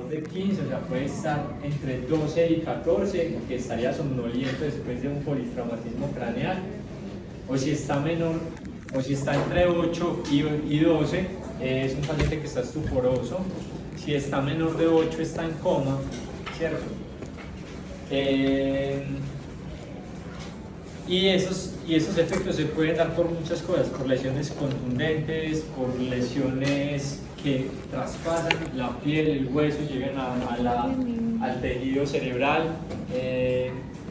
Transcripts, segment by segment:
de 15, o sea, puede estar entre 12 y 14, que estaría somnoliento después de un politraumatismo craneal, o si está menor, o si está entre 8 y 12, es un paciente que está estuporoso. Si está menor de 8, está en coma, ¿cierto? Y esos efectos se pueden dar por muchas cosas, por lesiones contundentes, por lesiones que traspasan la piel, el hueso, llegan al tejido cerebral,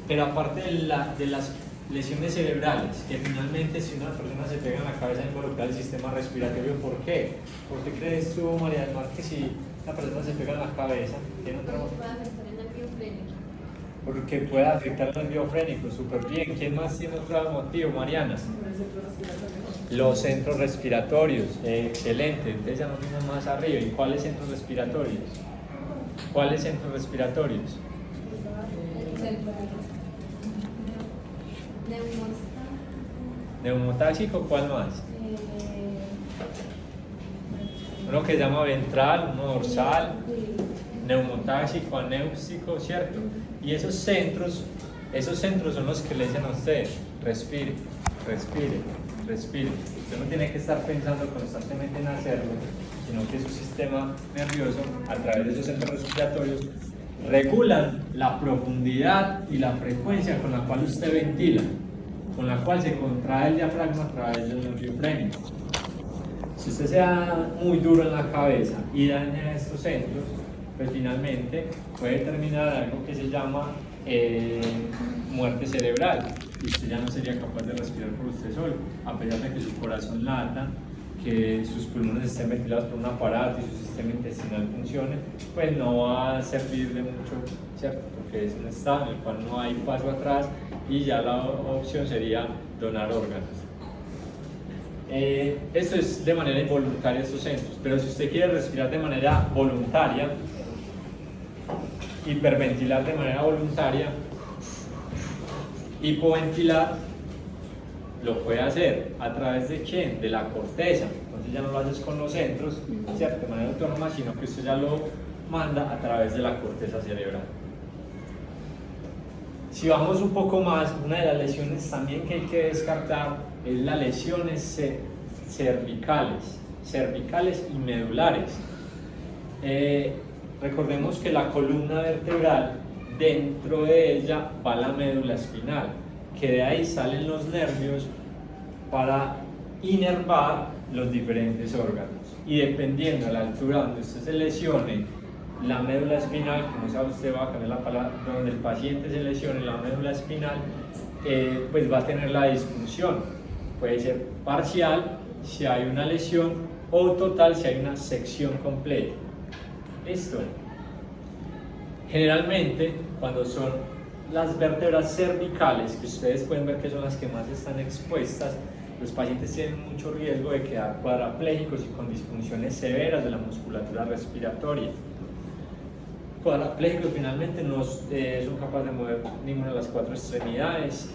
pero aparte de las lesiones cerebrales, que finalmente si una persona se pega en la cabeza involucra el sistema respiratorio. ¿Por qué? ¿Por qué crees tú, María del Mar, que si una persona se pega en la cabeza tiene un trauma? Porque puede afectar el nervio frénico, súper bien. ¿Quién más tiene otro motivo, Mariana? Los centros respiratorios, excelente. Entonces ya nos vimos más arriba. ¿Y cuáles centros respiratorios? ¿Cuáles centros respiratorios? Neumotáxico, ¿cuál más? Uno que se llama ventral, uno dorsal, neumotáxico, anéuxico, ¿cierto? Y esos centros son los que le dicen a usted, respire, respire, respire. Usted no tiene que estar pensando constantemente en hacerlo, sino que su sistema nervioso, a través de esos centros respiratorios, regulan la profundidad y la frecuencia con la cual usted ventila, con la cual se contrae el diafragma a través del nervio frénico. Si usted se da muy duro en la cabeza y daña estos centros, pues finalmente puede terminar algo que se llama muerte cerebral, y usted ya no sería capaz de respirar por usted solo, a pesar de que su corazón lata, que sus pulmones estén ventilados por un aparato y su sistema intestinal funcione, pues no va a servir de mucho, ¿cierto? Porque es un estado en el cual no hay paso atrás y ya la opción sería donar órganos. Esto es de manera involuntaria estos centros, pero si usted quiere respirar de manera voluntaria, hiperventilar de manera voluntaria, hipoventilar, lo puede hacer a través de ¿quién? De la corteza. Entonces ya no lo haces con los centros, ¿cierto? De manera autónoma, sino que usted ya lo manda a través de la corteza cerebral. Si vamos un poco más, una de las lesiones también que hay que descartar es las lesiones cervicales y medulares. Recordemos que la columna vertebral, dentro de ella va la médula espinal, que de ahí salen los nervios para inervar los diferentes órganos. Y dependiendo de la altura donde usted se lesione la médula espinal, que no sabe usted, va a cambiar la palabra, donde el paciente se lesione la médula espinal, pues va a tener la disfunción. Puede ser parcial si hay una lesión o total si hay una sección completa. ¿Listo? Generalmente, cuando son las vértebras cervicales, que ustedes pueden ver que son las que más están expuestas, los pacientes tienen mucho riesgo de quedar cuadraplégicos y con disfunciones severas de la musculatura respiratoria. Cuadraplégicos finalmente no son capaces de mover ninguna de las cuatro extremidades.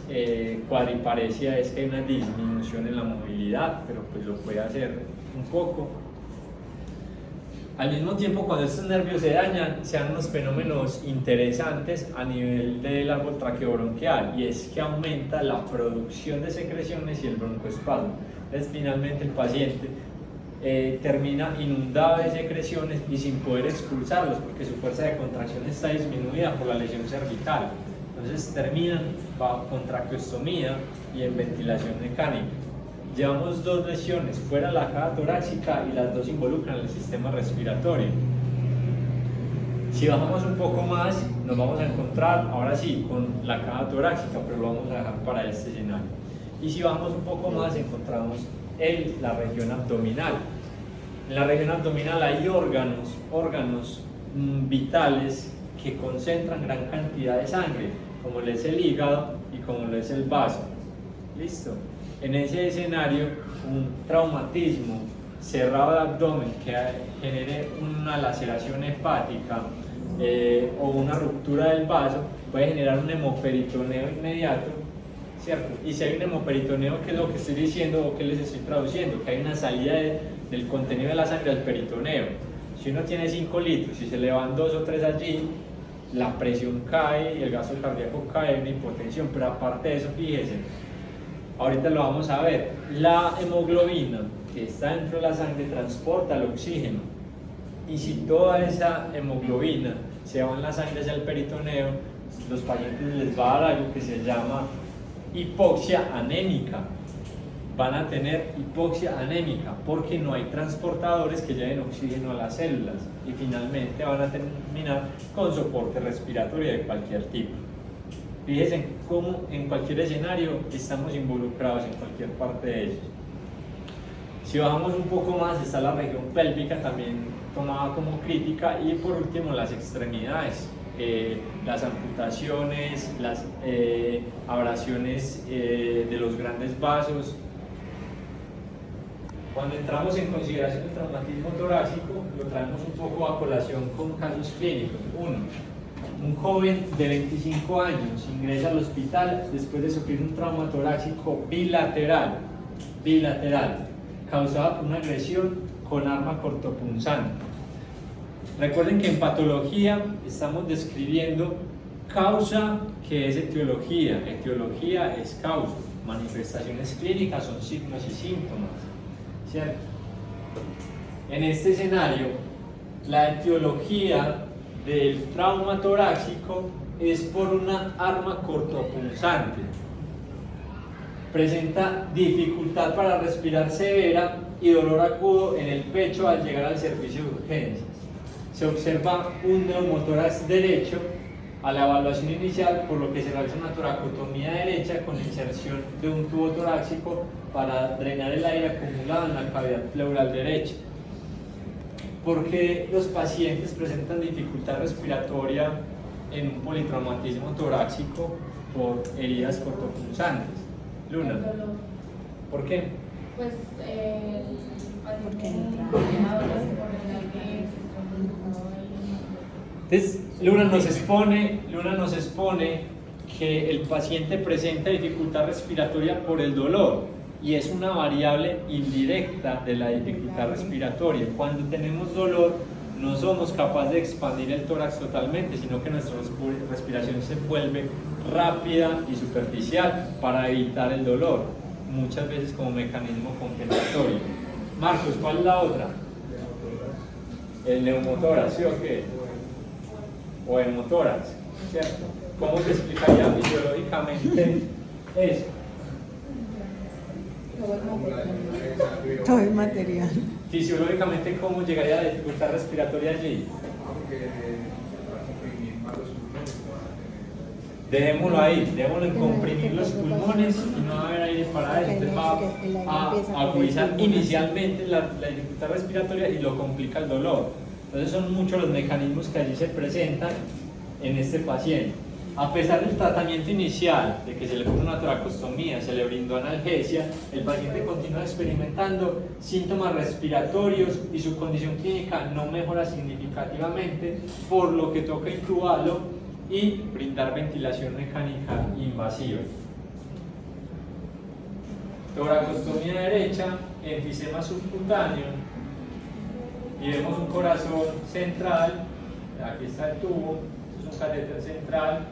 Cuadriparesia es que hay una disminución en la movilidad, pero pues lo puede hacer un poco. Al mismo tiempo, cuando estos nervios se dañan, se dan unos fenómenos interesantes a nivel del árbol traqueobronquial, y es que aumenta la producción de secreciones y el broncoespasmo. Entonces, finalmente el paciente termina inundado de secreciones y sin poder expulsarlos, porque su fuerza de contracción está disminuida por la lesión cervical. Entonces terminan con traqueostomía y en ventilación mecánica. Llevamos dos lesiones fuera de la caja torácica y las dos involucran el sistema respiratorio. Si bajamos un poco más, nos vamos a encontrar ahora sí con la caja torácica, pero lo vamos a dejar para este escenario. Y si bajamos un poco más, encontramos la región abdominal. En la región abdominal hay órganos vitales que concentran gran cantidad de sangre, como lo es el hígado y como lo es el vaso. ¿Listo? En ese escenario, un traumatismo cerrado de abdomen que genere una laceración hepática o una ruptura del vaso puede generar un hemoperitoneo inmediato, ¿cierto? Y si hay un hemoperitoneo, ¿qué es lo que estoy diciendo o qué les estoy traduciendo? Que hay una salida del contenido de la sangre al peritoneo. Si uno tiene 5 litros y se le van 2 o 3 allí, la presión cae y el gasto cardíaco cae, una hipotensión. Pero aparte de eso, fíjense, ahorita lo vamos a ver, la hemoglobina que está dentro de la sangre transporta el oxígeno, y si toda esa hemoglobina se va en la sangre hacia el peritoneo, los pacientes les va a dar algo que se llama hipoxia anémica. Van a tener hipoxia anémica porque no hay transportadores que lleven oxígeno a las células, y finalmente van a terminar con soporte respiratorio de cualquier tipo. Fíjense cómo en cualquier escenario estamos involucrados en cualquier parte de ellos. Si bajamos un poco más, está la región pélvica también tomada como crítica, y por último las extremidades, las amputaciones, las abrasiones de los grandes vasos. Cuando entramos en consideración el traumatismo torácico, lo traemos un poco a colación con casos clínicos. Un joven de 25 años ingresa al hospital después de sufrir un trauma torácico bilateral, causada por una agresión con arma cortopunzante. Recuerden que en patología estamos describiendo causa, que es etiología. Etiología es causa. Manifestaciones clínicas son signos y síntomas, ¿cierto? En este escenario, la etiología del trauma torácico es por una arma cortopunzante. Presenta dificultad para respirar severa y dolor agudo en el pecho al llegar al servicio de urgencias. Se observa un neumotórax derecho a la evaluación inicial, por lo que se realiza una toracotomía derecha con inserción de un tubo torácico para drenar el aire acumulado en la cavidad pleural derecha. ¿Por qué los pacientes presentan dificultad respiratoria en un politraumatismo torácico por heridas cortopunzantes? Luna, ¿por qué? Pues porque entonces, Luna nos expone que el paciente presenta dificultad respiratoria por el dolor, y es una variable indirecta de la dificultad respiratoria. Cuando tenemos dolor, no somos capaces de expandir el tórax totalmente, sino que nuestra respiración se vuelve rápida y superficial para evitar el dolor, muchas veces como mecanismo compensatorio. Marcos, ¿cuál es la otra? El neumotórax, ¿sí o qué? O hemotórax, ¿cierto? ¿Cómo se explicaría fisiológicamente eso? todo el material. Fisiológicamente, ¿cómo llegaría la dificultad respiratoria allí? Dejémoslo ahí, dejémoslo en comprimir los pulmones y no va a haber aire para eso. Entonces va a agudizar inicialmente la dificultad respiratoria y lo complica el dolor. Entonces son muchos los mecanismos que allí se presentan en este paciente. A pesar del tratamiento inicial, de que se le puso una toracostomía, se le brindó analgesia, el paciente continúa experimentando síntomas respiratorios y su condición clínica no mejora significativamente, por lo que toca intubarlo y brindar ventilación mecánica invasiva. Toracostomía derecha, enfisema subcutáneo, y vemos un corazón central. Aquí está el tubo, es un catéter central.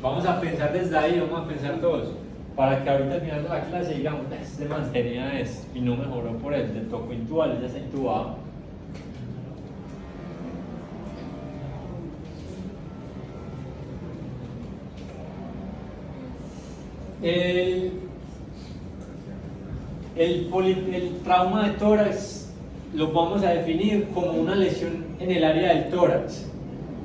Vamos a pensar desde ahí, vamos a pensar todos, para que ahorita al final de la clase digamos, este man tenía esto y no mejoró por él, le tocó intubarlo, ya está intubado. El trauma de tórax lo vamos a definir como una lesión en el área del tórax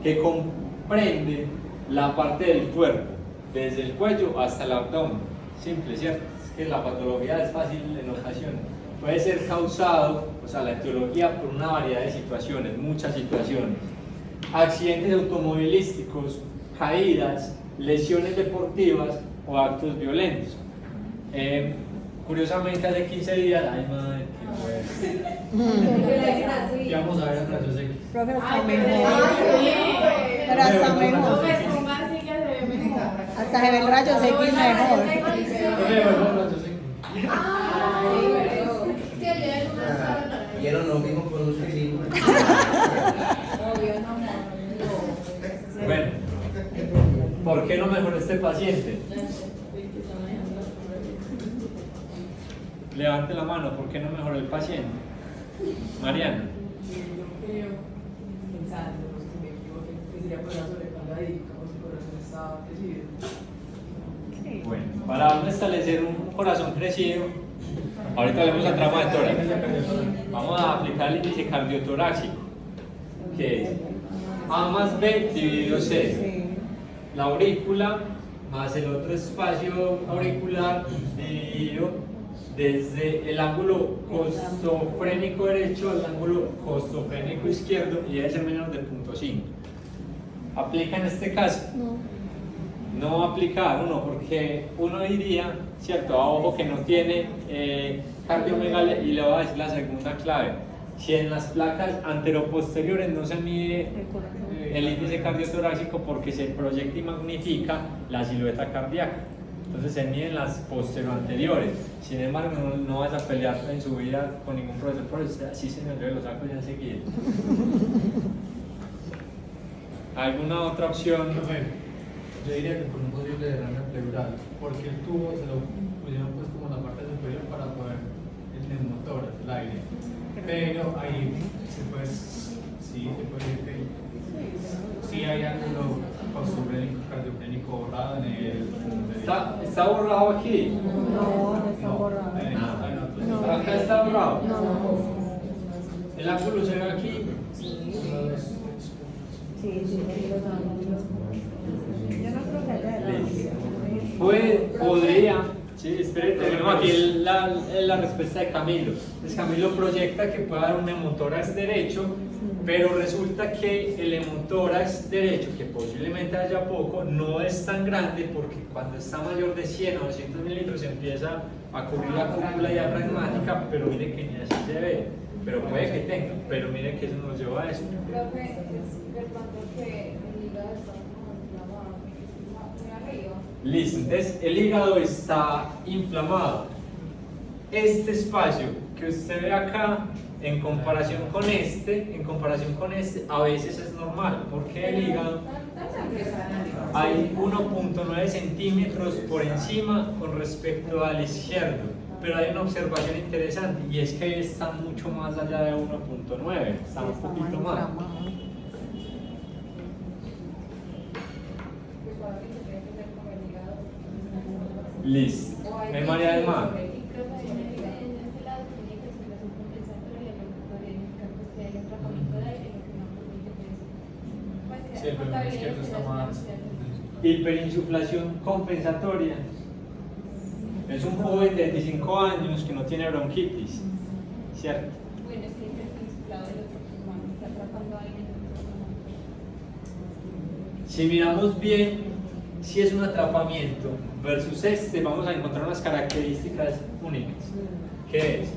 que comprende la parte del cuerpo, desde el cuello hasta el abdomen. Simple, ¿cierto? Es que la patología es fácil en ocasiones. Puede ser causado, o sea, la etiología, por una variedad de situaciones, muchas situaciones. Accidentes automovilísticos, caídas, lesiones deportivas o actos violentos. Curiosamente, hace 15 días, ay madre, ¿qué vamos a ver en rayos X? Profe, está mejor. Pero hasta mejor. Hasta se ve el rayo X mejor. ¿Vieron lo mismo con un cilindro? Obvio, no. Bueno, ¿por qué no mejoró este paciente? Levante la mano, ¿por qué no mejoró el paciente? Mariana. Yo creo, pensando, no sé si me equivoqué, que sería por la sobrecarga y como si el corazón estaba crecido. Bueno, para establecer un corazón crecido, ahorita le vamos a trama de tórax. Vamos a aplicar el índice cardiotorácico, que es A más B dividido C. La aurícula más el otro espacio auricular dividido desde el ángulo costofrénico derecho al ángulo costofrénico izquierdo y debe ser menos de 0.5. ¿Aplica en este caso? No aplica uno, porque uno diría, cierto, a ojo que no tiene cardiomegalia, y le voy a decir la segunda clave. Si en las placas anteroposteriores no se mide el índice cardiotorácico porque se proyecta y magnifica la silueta cardíaca, entonces se miden las posteroanteriores. Sin embargo, no vas a pelear en su vida con ningún profesor, por eso así se me olvidó los sacos ya enseguida. ¿Alguna otra opción? Yo diría que por un posible derrame pleural, porque el tubo se lo pusieron pues como en la parte superior para poder el neumotórax, el aire. Pero ahí se puede, sí, se puede decir que sí hay ángulo costofrénico, cardiofrénico borrado en el. ¿Está borrado aquí? No está borrado. ¿Acá está borrado? No. ¿El ángulo se ve aquí? Sí, los ángulos. Yo no creo que haya Podría, sí, espere, tenemos aquí la respuesta de Camilo. Pues Camilo proyecta que puede haber un neumotórax derecho, pero resulta que el neumotórax derecho, que posiblemente haya poco, no es tan grande porque cuando está mayor de 100 o 200 mililitros empieza a cubrir la cúpula diafragmática, pero mire que ni así se ve. Pero puede que tenga, pero mire que eso nos lleva a esto. Creo que es verdad que el hígado está como inflamado, muy arriba. Listo, entonces el hígado está inflamado. Este espacio que usted ve acá, en comparación con este, a veces es normal, porque el hígado hay 1.9 centímetros por encima con respecto al izquierdo. Pero hay una observación interesante y es que está mucho más allá de 1.9, está un poquito más. Pues para mí se tiene que ser con el hígado. Listo. O hay ¿Me María del Mar? y creo que en este lado tiene que circulación compensatoria, lo que indica pues que hay un atrapamiento de aire, lo que no permite que Sí, el pulmón izquierdo está más. Hiperinsuflación compensatoria. Es un joven de 25 años que no tiene bronquitis, ¿cierto? Bueno, es que el insuflado del otro pulmón está atrapando aire en el otro pulmón. Si miramos bien, si es un atrapamiento versus este, vamos a encontrar unas características únicas. ¿Qué es?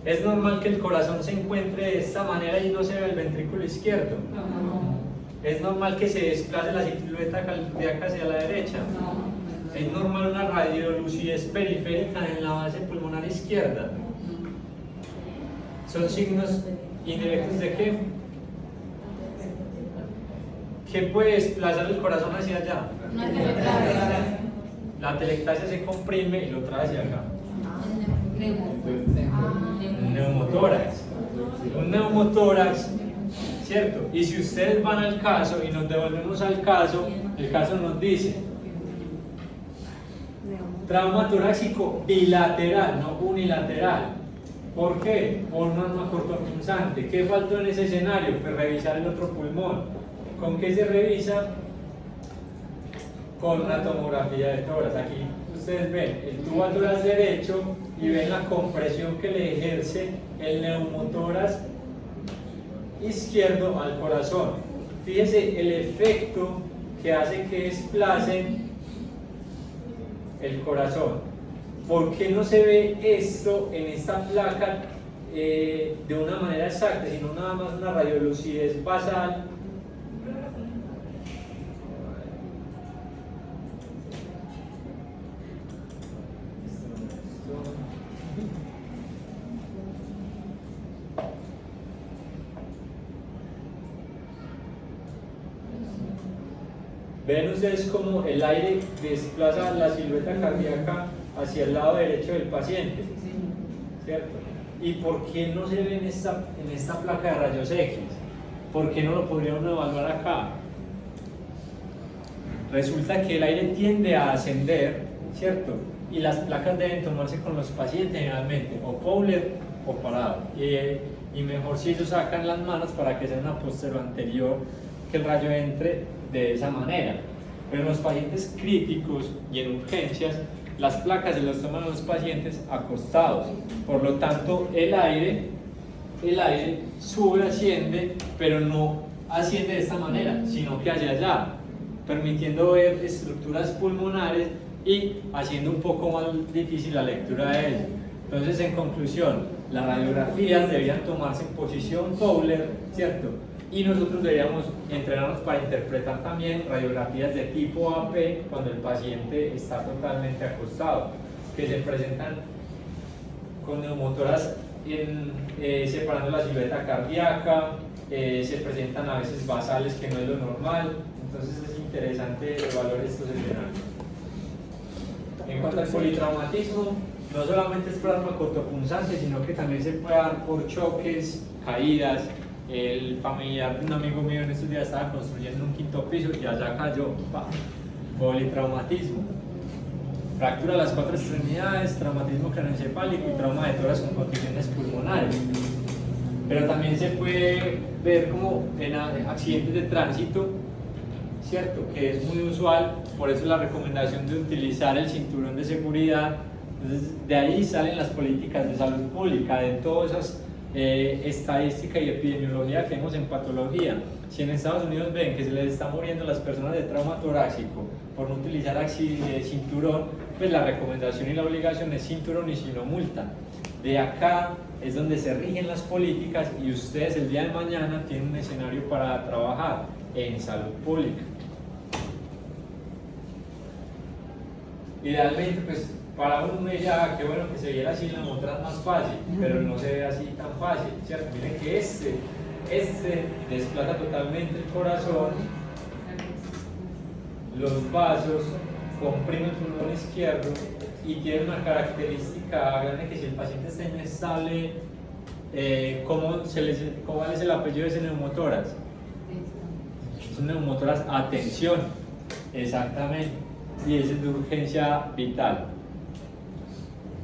¿Es normal que el corazón se encuentre de esta manera y no se ve el ventrículo izquierdo? ¿Es normal que se desplace la silueta cardíaca hacia la derecha? ¿Es normal una radiolucidez periférica en la base pulmonar izquierda? ¿Son signos indirectos de qué? ¿Qué puede desplazar el corazón hacia allá? La telectasia se comprime y lo trae hacia acá. Un neumotórax. Un neumotórax, ¿cierto? Y si ustedes van al caso y nos devolvemos al caso, el caso nos dice trauma torácico bilateral, no unilateral. ¿Por qué? Por un asma cortopunzante. ¿Qué faltó en ese escenario? Pues revisar el otro pulmón. ¿Con qué se revisa? Con una tomografía de tórax. Aquí ustedes ven el tubo al tórax derecho y ven la compresión que le ejerce el neumotórax izquierdo al corazón. Fíjense el efecto que hace que desplacen el corazón. ¿Por qué no se ve esto en esta placa de una manera exacta, sino nada más una radiolucidez basal? Ven ustedes cómo el aire desplaza la silueta cardíaca hacia el lado derecho del paciente, ¿cierto? ¿Y por qué no se ve en esta placa de rayos X? ¿Por qué no lo podríamos evaluar acá? Resulta que el aire tiende a ascender, ¿cierto? Y las placas deben tomarse con los pacientes generalmente, o Fowler o parado. Y mejor si ellos sacan las manos para que sea una posterior anterior, que el rayo entre de esa manera. Pero en los pacientes críticos y en urgencias, las placas se las toman los pacientes acostados. Por lo tanto, el aire sube, asciende, pero no asciende de esta manera, sino que hacia allá, permitiendo ver estructuras pulmonares y haciendo un poco más difícil la lectura de ello. Entonces, en conclusión, las radiografías deberían tomarse en posición Fowler, ¿cierto? Y nosotros deberíamos entrenarnos para interpretar también radiografías de tipo AP cuando el paciente está totalmente acostado, que se presentan con neumotoras separando la silueta cardíaca, se presentan a veces basales, que no es lo normal. Entonces es interesante evaluar estos escenarios. En cuanto al politraumatismo, no solamente es plasma cortopunzante, sino que también se puede dar por choques, caídas. El familiar de un amigo mío en estos días estaba construyendo un quinto piso y allá cayó. Politraumatismo. Fractura de las 4 extremidades, traumatismo craneoencefálico y trauma de tórax con contusiones pulmonares. Pero también se puede ver como en accidentes de tránsito, ¿cierto? Que es muy usual, por eso la recomendación de utilizar el cinturón de seguridad. Entonces, de ahí salen las políticas de salud pública, de todas esas estadística y epidemiología que vemos en patología. Si en Estados Unidos ven que se les está muriendo las personas de trauma torácico por no utilizar cinturón, pues la recomendación y la obligación es cinturón y si no multa. De acá es donde se rigen las políticas y ustedes el día de mañana tienen un escenario para trabajar en salud pública. Idealmente, pues para uno me diría que bueno que se viera así en la neumotoras más fácil, pero no se ve así tan fácil, ¿cierto? Miren que este desplaza totalmente el corazón, los vasos, comprime el pulmón izquierdo y tiene una característica grande que si el paciente está inestable, ¿cuál es el apellido de ese neumotoras? Es un neumotoras a tensión, exactamente, y es de urgencia vital.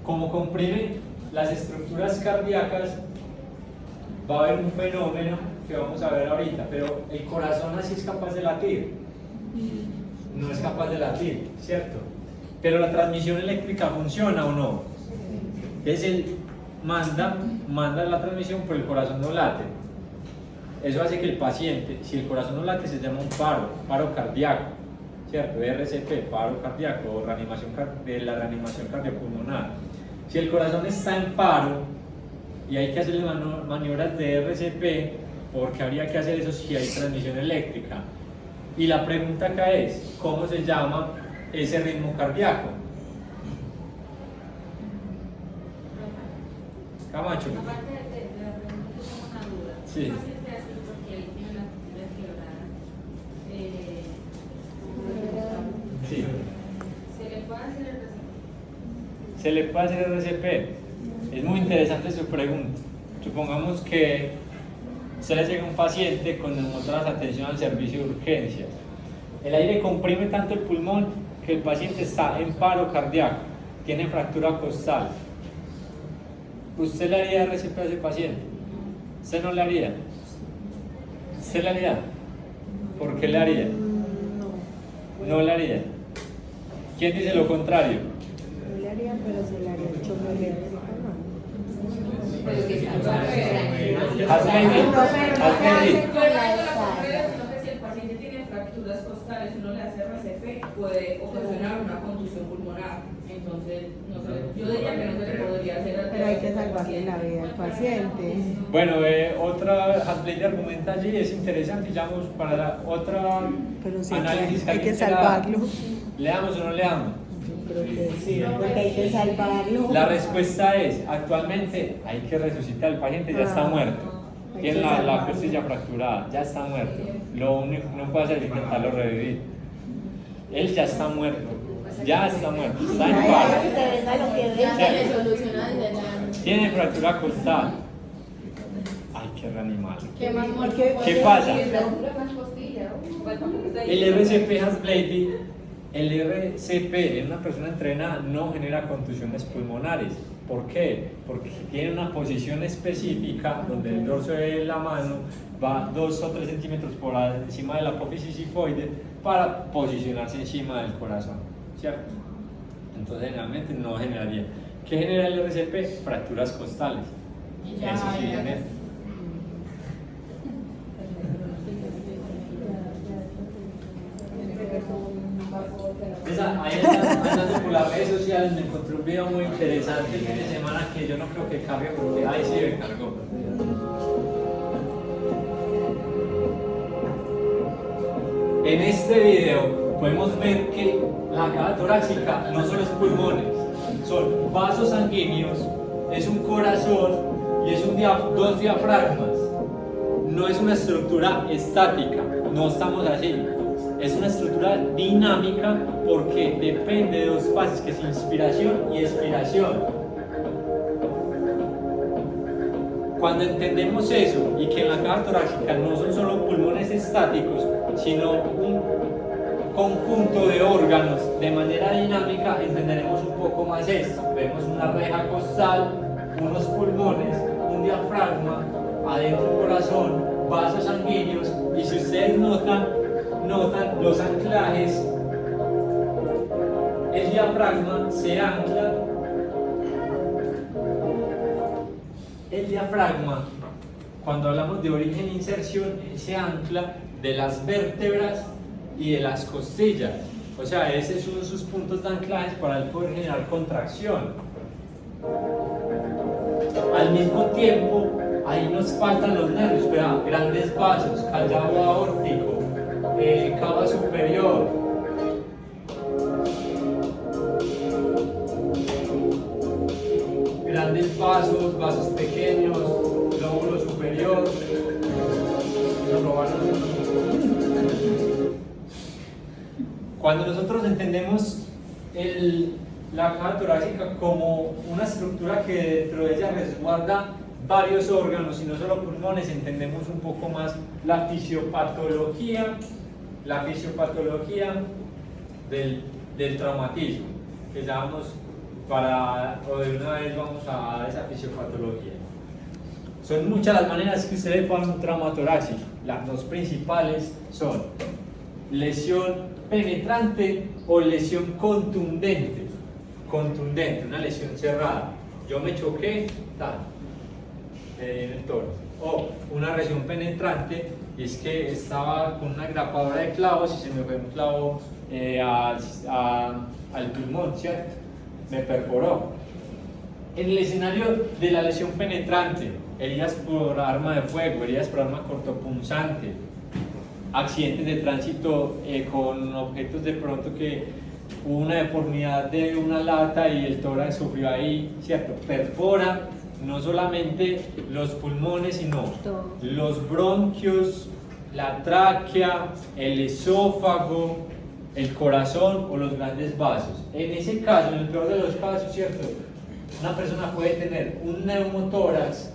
Como comprime las estructuras cardíacas, va a haber un fenómeno que vamos a ver ahorita, pero el corazón así es capaz de latir, no es capaz de latir, ¿cierto? Pero la transmisión eléctrica funciona o no. Entonces él manda la transmisión, pero el corazón no late. Eso hace que el paciente, si el corazón no late, se llama un paro cardíaco, ¿cierto? RCP, paro cardíaco o la reanimación cardiopulmonar. Si el corazón está en paro y hay que hacerle maniobras de RCP, porque habría que hacer eso si hay transmisión eléctrica. Y la pregunta acá es, ¿cómo se llama ese ritmo cardíaco? Camacho. Aparte de la pregunta, yo tengo una duda. Sí. ¿Qué paciente así porque él tiene la pupila quebrada? Sí. ¿Se le puede hacer el receptor? ¿Se le puede hacer RCP? Es muy interesante su pregunta. Supongamos que se le llega un paciente con neumotoras a tensión al servicio de urgencias. El aire comprime tanto el pulmón que el paciente está en paro cardíaco, tiene fractura costal. ¿Usted le haría RCP a ese paciente? ¿Usted no le haría? ¿Usted le haría? ¿Por qué le haría? No le haría. ¿Quién dice lo contrario? No le haría, pero se le haría el choque eléctrico, Pero que está Si el paciente tiene fracturas costales, uno le hace RCP, puede ocasionar una contusión pulmonar. Entonces, yo diría que no se le podría hacer. pero hay que salvarle la vida al paciente. Bueno, otra Hasblady argumenta allí, es interesante, ya vamos para la otra Pero sí, análisis hay que alguien salvarlo. ¿Le damos o no le damos? Yo creo que sí, porque hay que salvarlo. La respuesta es, actualmente hay que resucitar, el paciente ya está muerto, tiene la costilla fracturada, ya está muerto, lo único que no puede hacer es intentarlo revivir. él ya está muerto, está en paro. Ya tiene solucionado y ya. Tiene fractura costal. Ay, qué animal. ¿Qué más ¿Qué pasa? El El RCP Hasblady, el RCP en una persona entrenada no genera contusiones pulmonares. ¿Por qué? Porque tiene una posición específica donde el dorso de la mano va 2 o 3 centímetros por encima de la apófisis sifoide para posicionarse encima del corazón, ¿cierto? Entonces generalmente no generaría. ¿Qué genera el RCP? Fracturas costales. Eso sí genera. Ahí andando por las redes sociales me encontré un video muy interesante el fin de semana que yo no creo que cargue porque ahí sí me cargó. En este video podemos ver que la caja torácica no solo es pulmones, son vasos sanguíneos, es un corazón y es dos diafragmas. No es una estructura estática, no estamos así. Es una estructura dinámica porque depende de dos fases que es inspiración y expiración. Cuando entendemos eso y que en la caja torácica no son solo pulmones estáticos, sino un conjunto de órganos de manera dinámica, entenderemos un poco más esto. Vemos una reja costal, unos pulmones, un diafragma, adentro un corazón, vasos sanguíneos y si ustedes notan los anclajes, el diafragma se ancla, el diafragma, cuando hablamos de origen e inserción, se ancla de las vértebras y de las costillas, o sea, esos son sus puntos de anclaje para el poder generar contracción. Al mismo tiempo, ahí nos faltan los nervios, pero grandes vasos, callado aórtico, cava superior, grandes vasos, vasos pequeños, lóbulo superior. Cuando nosotros entendemos la caja torácica como una estructura que dentro de ella resguarda varios órganos y no solo pulmones, entendemos un poco más la fisiopatología del traumatismo, que ya vamos o de una vez vamos a dar esa fisiopatología. Son muchas las maneras que ustedes pueden un trauma torácico. Las dos principales son lesión penetrante o lesión contundente, una lesión cerrada. Yo me choqué, en el tórax. O una lesión penetrante, y es que estaba con una grapadora de clavos y se me fue un clavo al pulmón, ¿cierto? Me perforó. En el escenario de la lesión penetrante, heridas por arma de fuego, heridas por arma cortopunzante, accidentes de tránsito con objetos de pronto que hubo una deformidad de una lata y el tórax sufrió ahí, ¿cierto? Perfora no solamente los pulmones, sino los bronquios, la tráquea, el esófago, el corazón o los grandes vasos. En ese caso, en el peor de los casos, ¿cierto? Una persona puede tener un neumotórax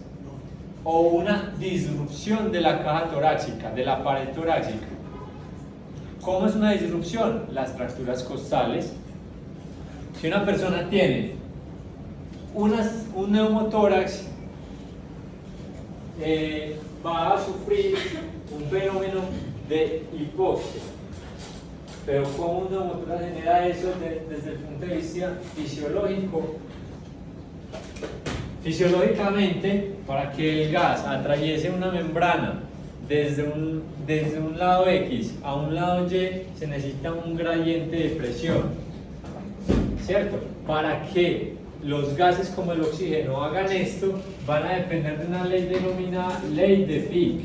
o una disrupción de la caja torácica, de la pared torácica. ¿Cómo es una disrupción? Las fracturas costales. Si una persona tiene un neumotórax, va a sufrir un fenómeno de hipoxia. Pero ¿cómo un neumotórax genera eso desde el punto de vista fisiológico? Fisiológicamente, para que el gas atraviese una membrana desde un lado X a un lado Y, se necesita un gradiente de presión, ¿cierto? Para que los gases como el oxígeno hagan esto, van a depender de una ley denominada ley de Fick.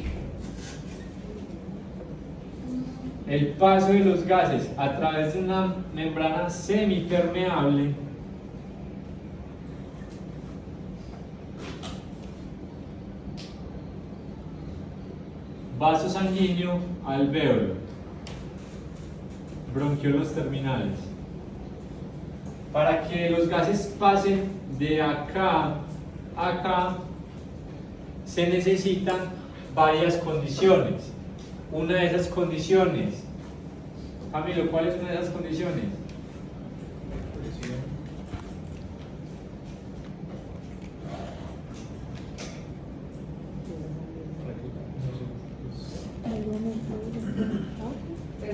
El paso de los gases a través de una membrana semipermeable vaso sanguíneo alvéolo. bronquiolos terminales. Para que los gases pasen de acá a acá, se necesitan varias condiciones. Una de esas condiciones, Camilo, ¿cuál es una de esas condiciones?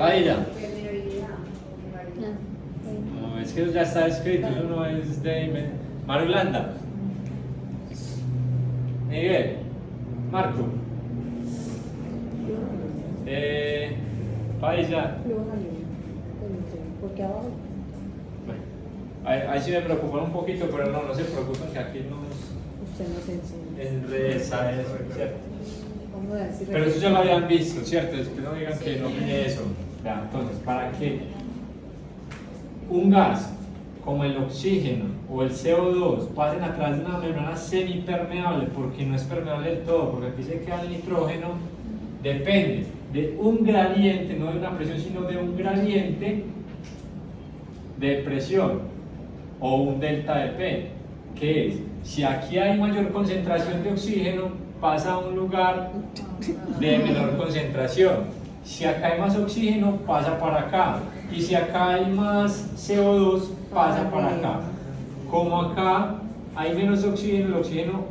Ahí ya. No, es que ya está escrito, eso no es de Marulanda. Miguel, Marco. Paisa. Porque abajo. Bueno, ahí sí me preocupan un poquito, pero no se preocupen que aquí nos Usted nos enseña. enresa eso, ¿cierto? Vamos a ver si Pero eso ya lo habían visto, ¿cierto? Después no digan que no tiene eso. Ya, entonces, para que un gas como el oxígeno o el CO2 pasen a través de una membrana semipermeable, porque no es permeable del todo, porque aquí se queda el nitrógeno, depende de un gradiente, no de una presión, sino de un gradiente de presión o un delta de P, que es, si aquí hay mayor concentración de oxígeno, pasa a un lugar de menor concentración. Si acá hay más oxígeno, pasa para acá. Y si acá hay más CO2, pasa para acá. Como acá hay menos oxígeno, el oxígeno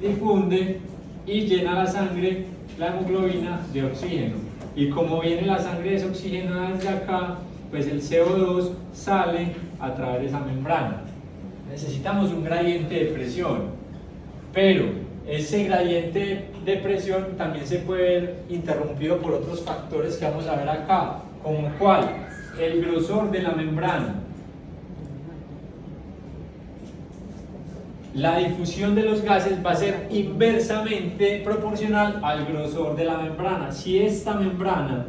difunde y llena la sangre, la hemoglobina, de oxígeno. Y como viene la sangre desoxigenada desde acá, pues el CO2 sale a través de esa membrana. Necesitamos un gradiente de presión, pero ese gradiente de presión también se puede ver interrumpido por otros factores que vamos a ver acá, como cuál, el grosor de la membrana, la difusión de los gases va a ser inversamente proporcional al grosor de la membrana. Si esta membrana,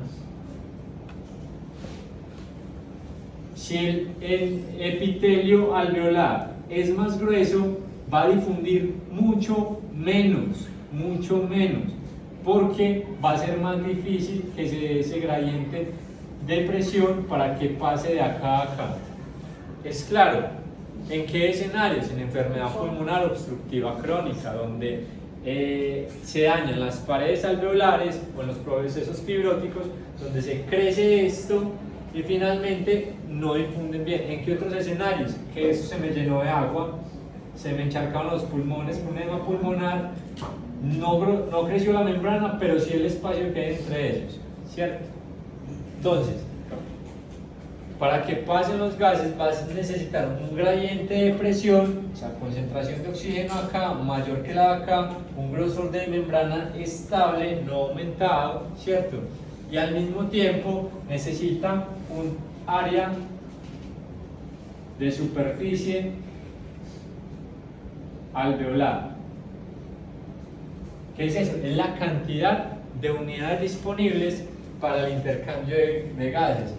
si el epitelio alveolar es más grueso, va a difundir mucho menos, porque va a ser más difícil que se dé ese gradiente de presión para que pase de acá a acá. Es claro. ¿En qué escenarios? En enfermedad pulmonar obstructiva crónica, donde se dañan las paredes alveolares o en los procesos fibróticos, donde se crece esto y finalmente no difunden bien. ¿En qué otros escenarios? Que esto se me llenó de agua, se me encharcaron los pulmones, un edema pulmonar, no creció la membrana, pero sí el espacio que hay entre ellos, ¿cierto? Entonces, para que pasen los gases vas a necesitar un gradiente de presión, o sea, concentración de oxígeno acá mayor que la de acá, un grosor de membrana estable, no aumentado, ¿cierto? Y al mismo tiempo necesita un área de superficie alveolar. ¿Qué es eso? Es la cantidad de unidades disponibles para el intercambio de gases.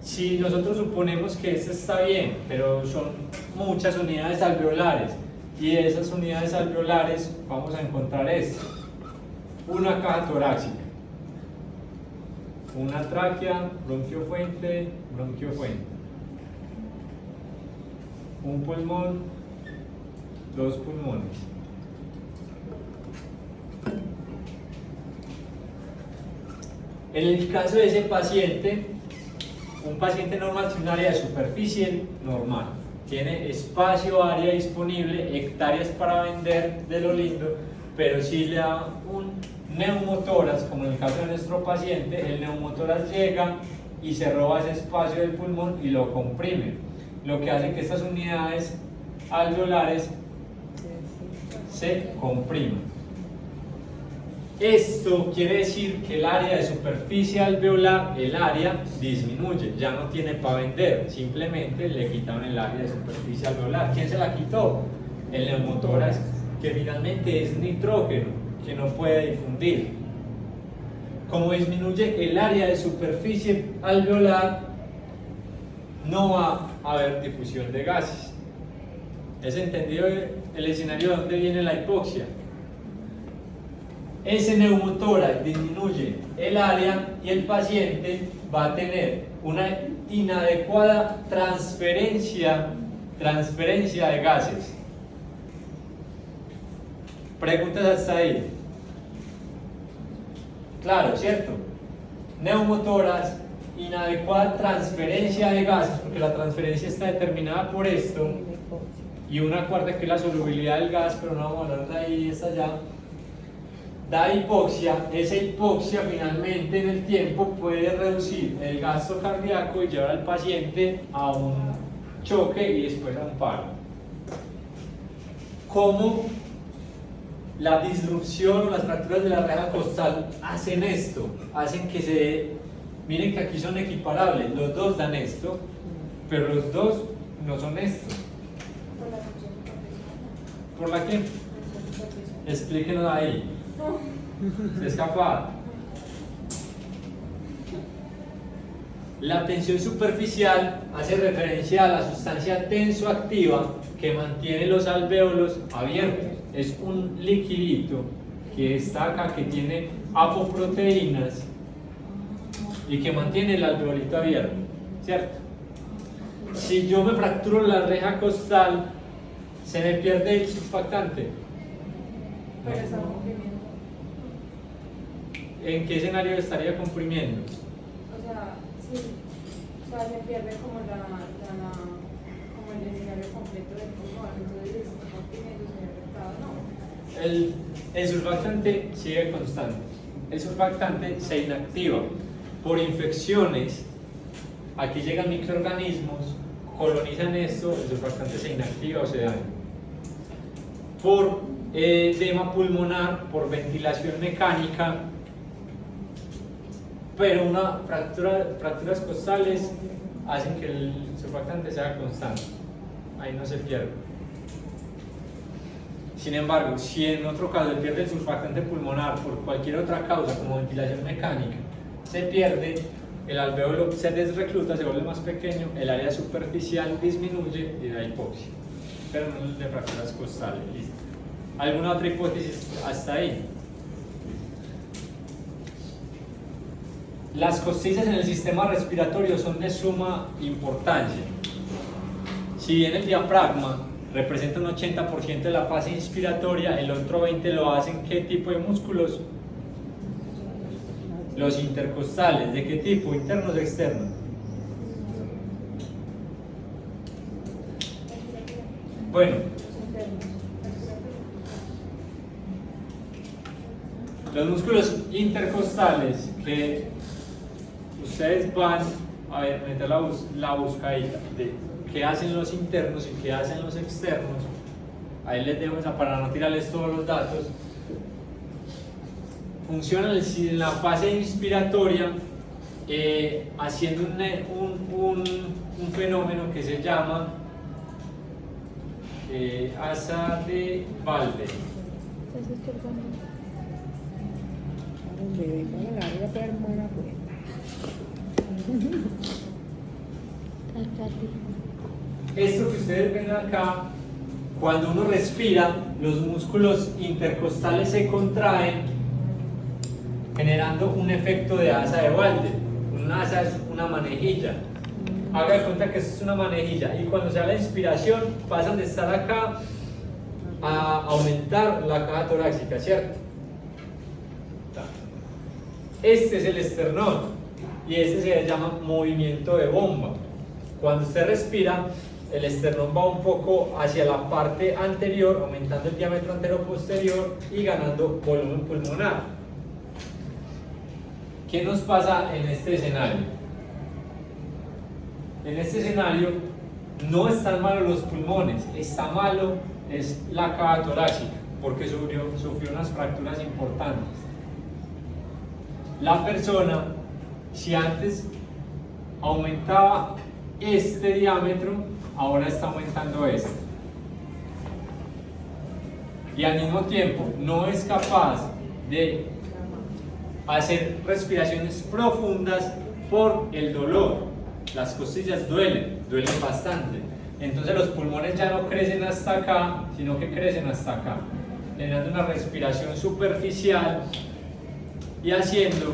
Si nosotros suponemos que esto está bien, pero son muchas unidades alveolares, y de esas unidades alveolares vamos a encontrar esto: una caja torácica, una tráquea, bronquiofuente, un pulmón, dos pulmones. En el caso de ese paciente, un paciente normal tiene un área de superficie normal, tiene espacio, área disponible, hectáreas para vender de lo lindo, pero si le da un neumotórax, como en el caso de nuestro paciente, el neumotórax llega y se roba ese espacio del pulmón y lo comprime, lo que hace que estas unidades alveolares se compriman. Esto quiere decir que el área de superficie alveolar, el área disminuye, ya no tiene para vender, simplemente le quitaron el área de superficie alveolar. ¿Quién se la quitó? El neumotórax, que finalmente es nitrógeno, que no puede difundir. Como disminuye el área de superficie alveolar, no va a haber difusión de gases. ¿Es entendido el escenario de dónde viene la hipoxia? Ese neumotórax disminuye el área y el paciente va a tener una inadecuada transferencia de gases. Preguntas hasta ahí. Claro, ¿cierto? Neumotoras, inadecuada transferencia de gases, porque la transferencia está determinada por esto, y una cuarta que es la solubilidad del gas, pero no vamos a hablar de ahí, está allá. Da hipoxia. Esa hipoxia finalmente en el tiempo puede reducir el gasto cardíaco y llevar al paciente a un choque y después a un paro. ¿Cómo la disrupción o las fracturas de la reja costal hacen esto? Hacen que se dé, miren que aquí son equiparables, los dos dan esto, pero los dos no son esto. ¿Por la qué? Explíquenos ahí. ¿Se es capaz? La tensión superficial hace referencia a la sustancia tensoactiva que mantiene los alvéolos abiertos. Es un liquidito que está acá, que tiene apoproteínas y que mantiene el alveolito abierto, ¿cierto? Si yo me fracturo la reja costal, ¿se me pierde el surfactante? Pero está comprimiendo. ¿En qué escenario estaría comprimiendo? O sea, sí. O sea, se pierde como como el escenario completo del pulmón. Entonces está comprimiendo, se ve afectado, ¿no? El surfactante sigue constante. El surfactante se inactiva por infecciones. Aquí llegan microorganismos, colonizan esto, el surfactante se inactiva o se daña. Por edema pulmonar, por ventilación mecánica, pero fracturas costales hacen que el surfactante sea constante. Ahí no se pierde. Sin embargo, si en otro caso se pierde el surfactante pulmonar por cualquier otra causa, como ventilación mecánica, se pierde, el alvéolo se desrecluta, se vuelve más pequeño, el área superficial disminuye y da hipoxia. Pero no es de fracturas costales. ¿Listo? ¿Alguna otra hipótesis hasta ahí? Las costillas en el sistema respiratorio son de suma importancia. Si bien el diafragma representa un 80% de la fase inspiratoria, el otro 20% lo hacen ¿qué tipo de músculos? Los intercostales. ¿De qué tipo? ¿Internos o externos? Bueno, los músculos intercostales que ustedes van a ver, meter la buscadita de qué hacen los internos y qué hacen los externos. Ahí les dejo esa para no tirarles todos los datos. Funcionan en la fase inspiratoria haciendo un fenómeno que se llama asa de Valde. Esto que ustedes ven acá, cuando uno respira, los músculos intercostales se contraen, generando un efecto de asa de Valde. Una asa es una manejilla. Haga de cuenta que esto es una manejilla, y cuando se da la inspiración, pasan de estar acá a aumentar la caja torácica, ¿cierto? Este es el esternón, y este se llama movimiento de bomba. Cuando usted respira, el esternón va un poco hacia la parte anterior, aumentando el diámetro antero-posterior y ganando volumen pulmonar. ¿Qué nos pasa en este escenario? En este escenario no están malos los pulmones, está malo es la caja torácica, porque sufrió unas fracturas importantes. La persona, si antes aumentaba este diámetro, ahora está aumentando este. Y al mismo tiempo no es capaz de hacer respiraciones profundas por el dolor. Las costillas duelen bastante. Entonces los pulmones ya no crecen hasta acá, sino que crecen hasta acá, generando una respiración superficial y haciendo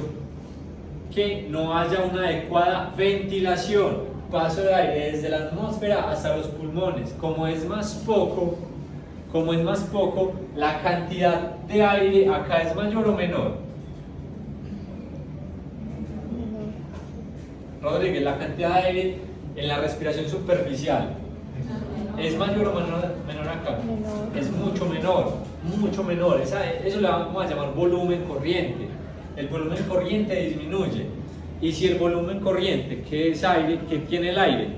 que no haya una adecuada ventilación, paso de aire desde la atmósfera hasta los pulmones. Como es más poco, la cantidad de aire acá es mayor o menor. Rodríguez, la cantidad de aire en la respiración superficial es mayor o menor acá. Es mucho menor. Eso le vamos a llamar volumen corriente. El volumen corriente disminuye. Y si el volumen corriente, que es aire, ¿qué tiene el aire?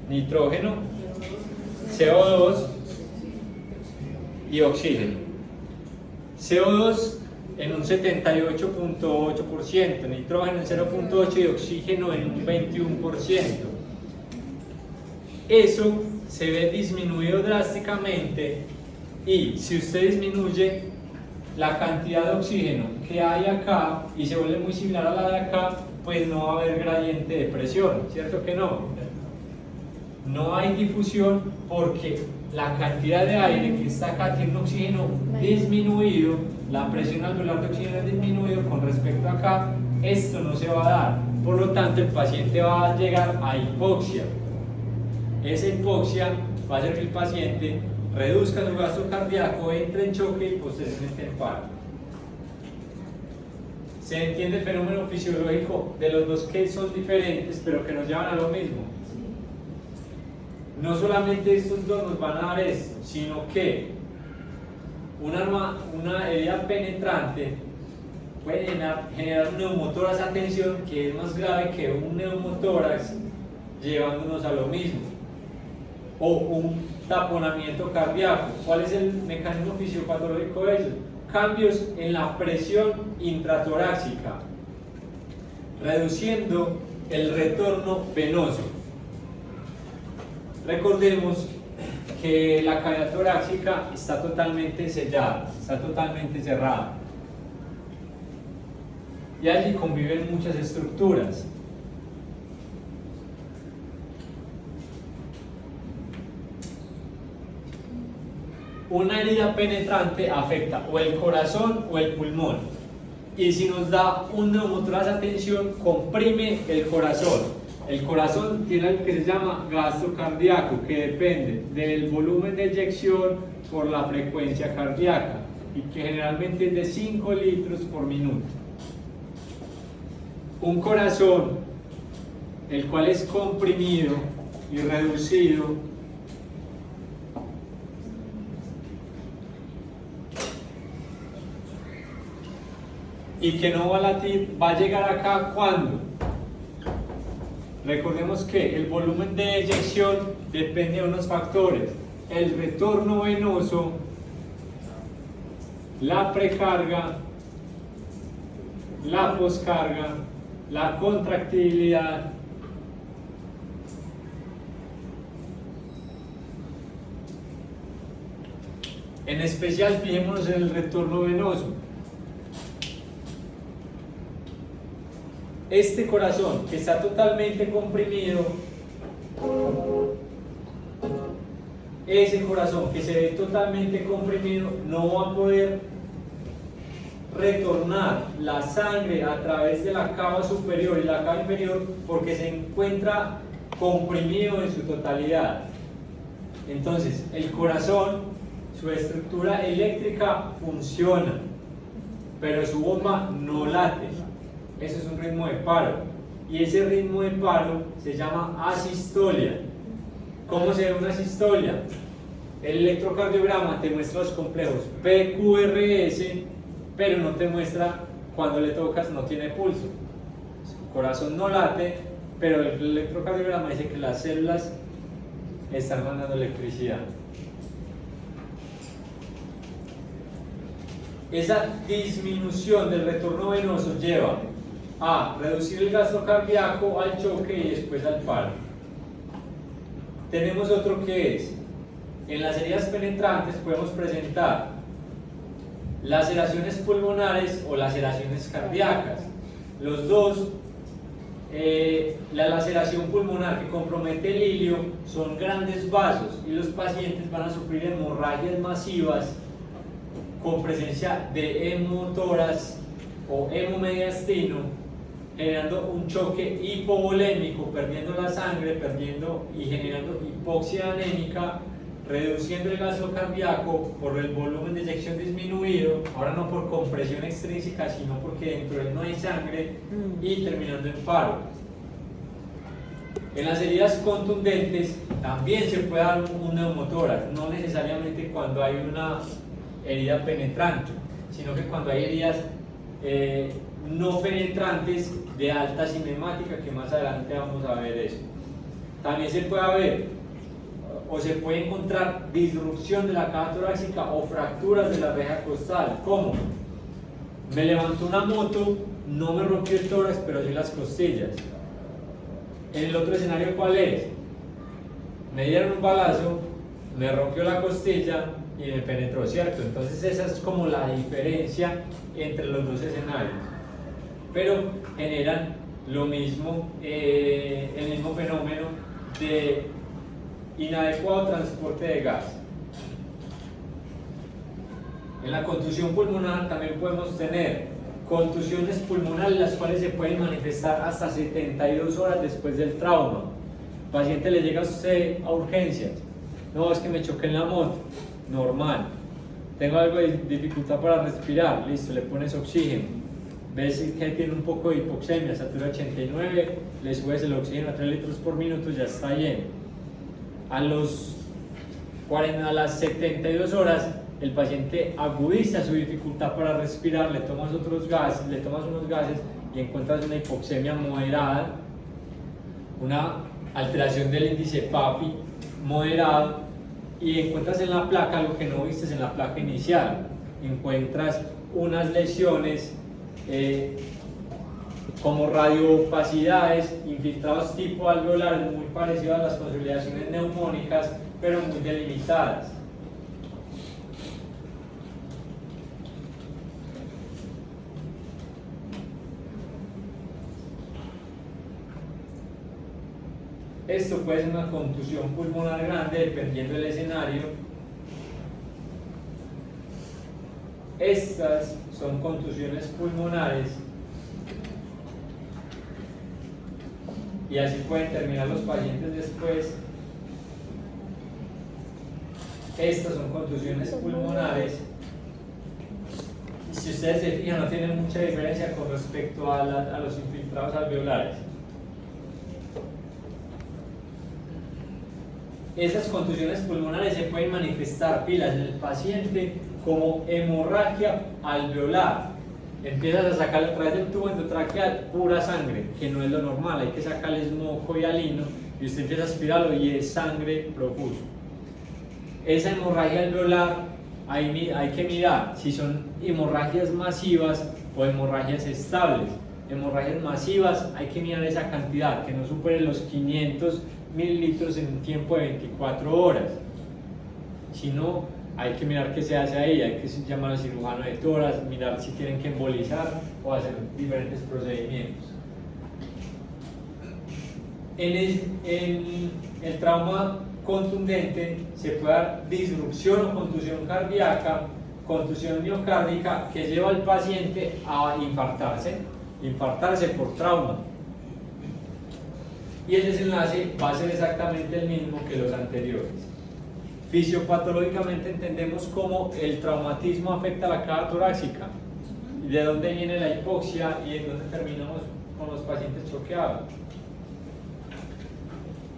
Nitrógeno, CO2 y oxígeno. CO2 en un 78.8%, nitrógeno en 0.8% y oxígeno en un 21%. Eso se ve disminuido drásticamente, y si usted disminuye la cantidad de oxígeno que hay acá y se vuelve muy similar a la de acá, pues no va a haber gradiente de presión, ¿cierto que no? No hay difusión porque la cantidad de aire que está acá tiene un oxígeno disminuido, la presión alveolar de oxígeno disminuido con respecto a acá. Esto no se va a dar, por lo tanto el paciente va a llegar a hipoxia. Esa hipoxia va a hacer que el paciente reduzca su gasto cardíaco, entre en choque y posteriormente en paro. ¿Se entiende el fenómeno fisiológico de los dos que son diferentes pero que nos llevan a lo mismo? No solamente estos dos nos van a dar esto, sino que una herida penetrante puede generar un neumotórax a tensión, que es más grave que un neumotórax, llevándonos a lo mismo. O un taponamiento cardíaco. ¿Cuál es el mecanismo fisiopatológico de ellos? Cambios en la presión intratorácica, reduciendo el retorno venoso. Recordemos que la cavidad torácica está totalmente sellada, está totalmente cerrada, y allí conviven muchas estructuras. Una herida penetrante afecta o el corazón o el pulmón, y si nos da un neumotórax a tensión, comprime el corazón. El corazón tiene algo que se llama gasto cardíaco, que depende del volumen de eyección por la frecuencia cardíaca, y que generalmente es de 5 litros por minuto. Un corazón, el cual es comprimido y reducido, y que no va a latir, va a llegar acá cuando. Recordemos que el volumen de eyección depende de unos factores: el retorno venoso, la precarga, la poscarga, la contractibilidad, en especial fijémonos en el retorno venoso. Este corazón que está totalmente comprimido, ese corazón que se ve totalmente comprimido, no va a poder retornar la sangre a través de la cava superior y la cava inferior, porque se encuentra comprimido en su totalidad. Entonces, el corazón, su estructura eléctrica funciona, pero su bomba no late. Eso es un ritmo de paro, y ese ritmo de paro se llama asistolia. ¿Cómo se ve una asistolia? El electrocardiograma te muestra los complejos PQRS, pero no te muestra cuando le tocas no tiene pulso. El corazón no late, pero el electrocardiograma dice que las células están mandando electricidad. Esa disminución del retorno venoso lleva a reducir el gasto cardíaco, al choque y después al paro. Tenemos otro que es, en las heridas penetrantes podemos presentar laceraciones pulmonares o laceraciones cardíacas. Los dos, la laceración pulmonar que compromete el ilio son grandes vasos, y los pacientes van a sufrir hemorragias masivas con presencia de hemotórax o hemomediastino, generando un choque hipovolémico, perdiendo la sangre, y generando hipoxia anémica, reduciendo el gasto cardíaco por el volumen de eyección disminuido, ahora no por compresión extrínseca, sino porque dentro de él no hay sangre, y terminando en paro. En las heridas contundentes también se puede dar un neumotórax, no necesariamente cuando hay una herida penetrante, sino que cuando hay heridas no penetrantes de alta cinemática, que más adelante vamos a ver eso. También se puede haber o se puede encontrar disrupción de la caja torácica o fracturas de la reja costal. ¿Cómo? Me levantó una moto, no me rompió el tórax, pero sí las costillas. En el otro escenario, ¿cuál es? Me dieron un balazo, me rompió la costilla y me penetró, ¿cierto? Entonces esa es como la diferencia entre los dos escenarios. Pero generan lo mismo, el mismo fenómeno de inadecuado transporte de gas. En la contusión pulmonar también podemos tener contusiones pulmonares, las cuales se pueden manifestar hasta 72 horas después del trauma. El paciente le llega a usted a urgencias, no, es que me choqué en la moto, normal, tengo algo de dificultad para respirar, listo, le pones oxígeno, ves que tiene un poco de hipoxemia, satura 89, le subes el oxígeno a 3 litros por minuto, ya está lleno. A las 72 horas el paciente agudiza su dificultad para respirar, le tomas unos gases y encuentras una hipoxemia moderada, una alteración del índice PAPI moderado, y encuentras en la placa lo que no viste en la placa inicial, encuentras unas lesiones como radioopacidades, infiltrados tipo alveolares muy parecidos a las consolidaciones neumónicas, pero muy delimitadas. Esto puede ser una contusión pulmonar grande dependiendo del escenario. Estas son contusiones pulmonares y así pueden terminar los pacientes después. Estas son contusiones pulmonares. Si ustedes se fijan, no tienen mucha diferencia con respecto a los infiltrados alveolares. Esas contusiones pulmonares se pueden manifestar pilas en el paciente como hemorragia alveolar. Empiezas a sacar a través del tubo endotraqueal pura sangre, que no es lo normal, hay que sacarles moco y halino, y usted empieza a aspirarlo y es sangre profuso. Esa hemorragia alveolar hay que mirar si son hemorragias masivas o hemorragias estables. Hemorragias masivas hay que mirar esa cantidad, que no supere los 500 mililitros en un tiempo de 24 horas. Si no, hay que mirar qué se hace ahí, hay que llamar al cirujano de tórax, mirar si tienen que embolizar o hacer diferentes procedimientos. En el trauma contundente se puede dar disrupción o contusión cardíaca, contusión miocárdica, que lleva al paciente a infartarse por trauma. Y el desenlace va a ser exactamente el mismo que los anteriores. Fisiopatológicamente entendemos cómo el traumatismo afecta a la caja torácica, de dónde viene la hipoxia y en dónde terminamos con los pacientes choqueados.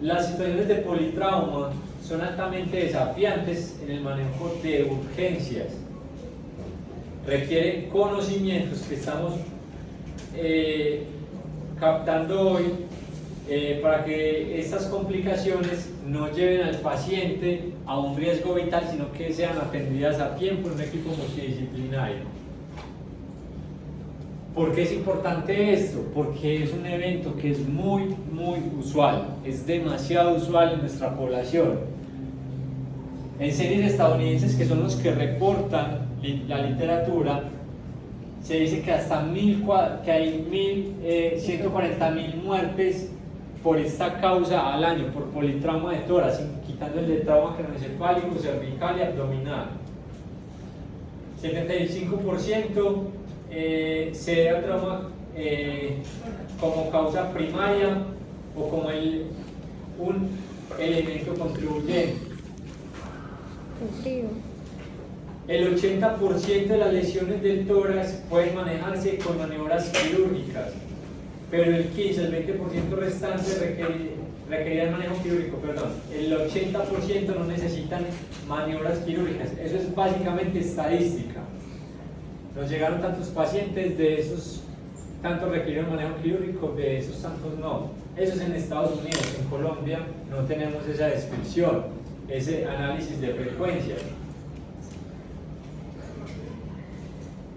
Las situaciones de politrauma son altamente desafiantes en el manejo de urgencias. Requiere conocimientos que estamos captando hoy para que estas complicaciones no lleven al paciente a un riesgo vital, sino que sean atendidas a tiempo en un equipo multidisciplinario. ¿Por qué es importante esto? Porque es un evento que es muy usual, es demasiado usual en nuestra población. En series estadounidenses, que son los que reportan la literatura, se dice que hasta que hay 140.000 muertes por esta causa al año, por politrauma de tórax, quitando el de trauma craneoencefálico, cervical y abdominal. 75% se debe al trauma como causa primaria o como un elemento contribuyente. El 80% de las lesiones del tórax pueden manejarse con maniobras quirúrgicas, pero el 15, el 20% restante requerirán manejo quirúrgico, perdón. El 80% no necesitan maniobras quirúrgicas. Eso es básicamente estadística. Nos llegaron tantos pacientes, de esos tantos requirieron manejo quirúrgico, de esos tantos no. Eso es en Estados Unidos. En Colombia no tenemos esa descripción, ese análisis de frecuencia.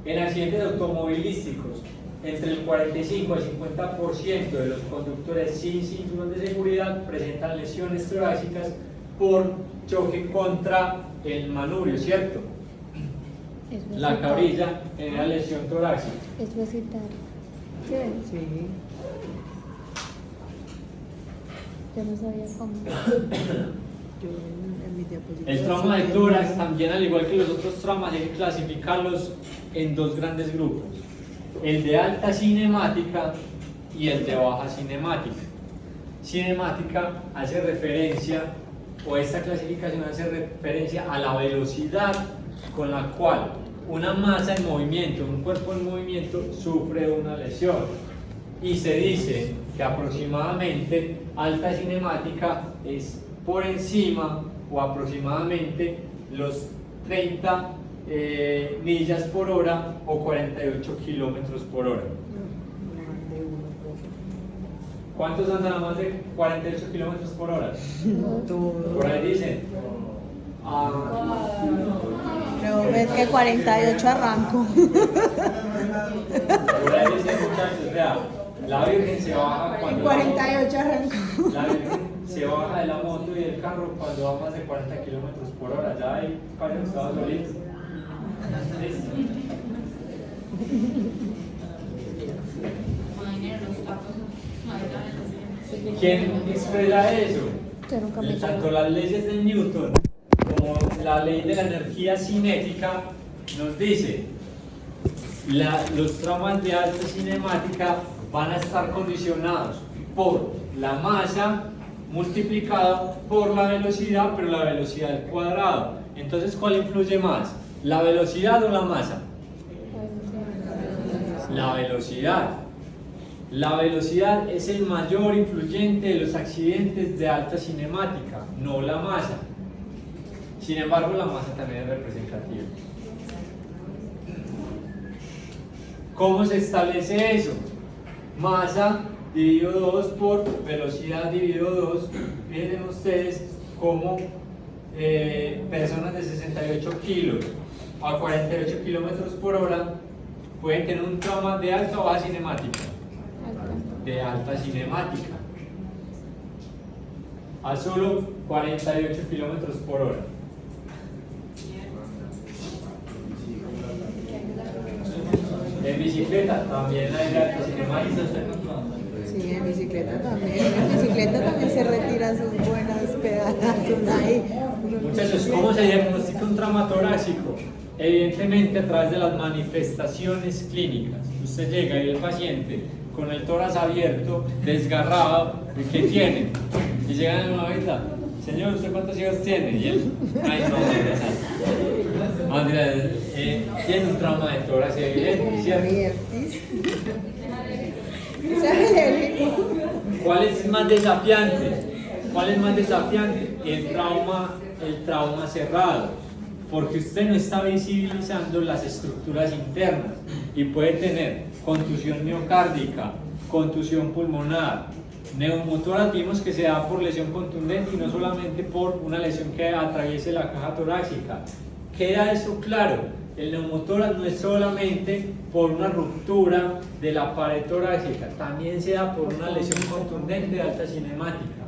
En accidentes automovilísticos, entre el 45 al 50% de los conductores sin cinturón de seguridad presentan lesiones torácicas por choque contra el manubrio, ¿cierto? La cabrilla genera lesión torácica. Es recitar. Sí. Yo no sabía cómo. Yo en mi diapositiva. El trauma de tórax también, al igual que los otros traumas, hay que clasificarlos en dos grandes grupos: el de alta cinemática y el de baja cinemática. Cinemática hace referencia, o esta clasificación hace referencia a la velocidad con la cual una masa en movimiento, un cuerpo en movimiento, sufre una lesión. Y se dice que aproximadamente alta cinemática es por encima o aproximadamente los 30 millas por hora o 48 kilómetros por hora. ¿Cuántos andan a más de 48 kilómetros por hora? Por ahí dicen. Pero ves que 48 arranco. Por ahí dicen, muchachos, vea, la Virgen se baja cuando 48 arranco. la Virgen se baja de la moto y del carro cuando va más de 40 kilómetros por hora. Ya hay varios Estados Unidos. ¿Quién expresa eso? Yo nunca me Tanto las leyes de Newton como la ley de la energía cinética nos dice los traumas de alta cinemática van a estar condicionados por la masa multiplicada por la velocidad, pero la velocidad al cuadrado. Entonces, ¿cuál influye más? ¿La velocidad o la masa? La velocidad. La velocidad es el mayor influyente de los accidentes de alta cinemática, no la masa. Sin embargo, la masa también es representativa. ¿Cómo se establece eso? Masa dividido 2 por velocidad dividido 2. Miren ustedes cómo personas de 68 kilos a 48 kilómetros por hora pueden tener un trauma de alta o baja cinemática. De alta cinemática a solo 48 kilómetros por hora. En bicicleta también hay de alta cinemática. Sí, en bicicleta también. En bicicleta también se retira sus buenas pedazos ahí. Muchachos, ¿cómo se diagnostica un trauma torácico? Evidentemente a través de las manifestaciones clínicas. Usted llega y el paciente con el tórax abierto, desgarrado, ¿qué tiene? Y llegan en una vez, señor, ¿usted cuántos hijos tiene? Y él, ay, no, Andrea, tiene un trauma de tórax evidente, ¿cierto? ¿Cuál es más desafiante? ¿Cuál es más desafiante? El trauma cerrado, porque usted no está visibilizando las estructuras internas y puede tener contusión miocárdica, contusión pulmonar, neumotórax. Vimos que se da por lesión contundente y no solamente por una lesión que atraviese la caja torácica. ¿Queda eso claro? El neumotórax no es solamente por una ruptura de la pared torácica, también se da por una lesión contundente de alta cinemática.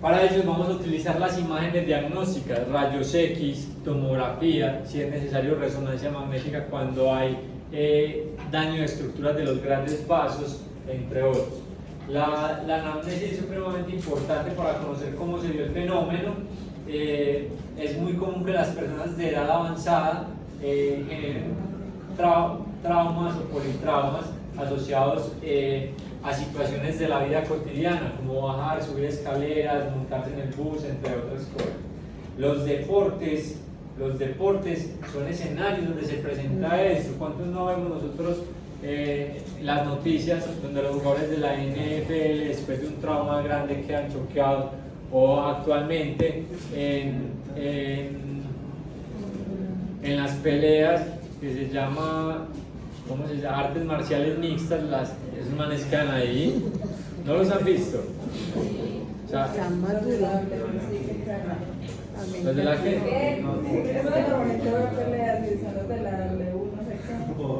Para ello vamos a utilizar las imágenes diagnósticas, rayos X, tomografía, si es necesario resonancia magnética cuando hay daño de estructuras de los grandes vasos, entre otros. La anamnesis es supremamente importante para conocer cómo se dio el fenómeno. Es muy común que las personas de edad avanzada generen traumas o politraumas asociados a situaciones de la vida cotidiana, como bajar, subir escaleras, montarse en el bus, entre otras cosas. Los deportes son escenarios donde se presenta esto. ¿Cuántos no vemos nosotros las noticias donde los jugadores de la NFL después de un trauma grande quedan choqueados, o actualmente en las peleas que se llama, ¿cómo se llama? Artes marciales mixtas, esos manes quedan ahí? ¿No los han visto? O sea, Están más duros. ¿los de la que? Eso de normalmente voy a pelear, y son los de la W, no sé qué,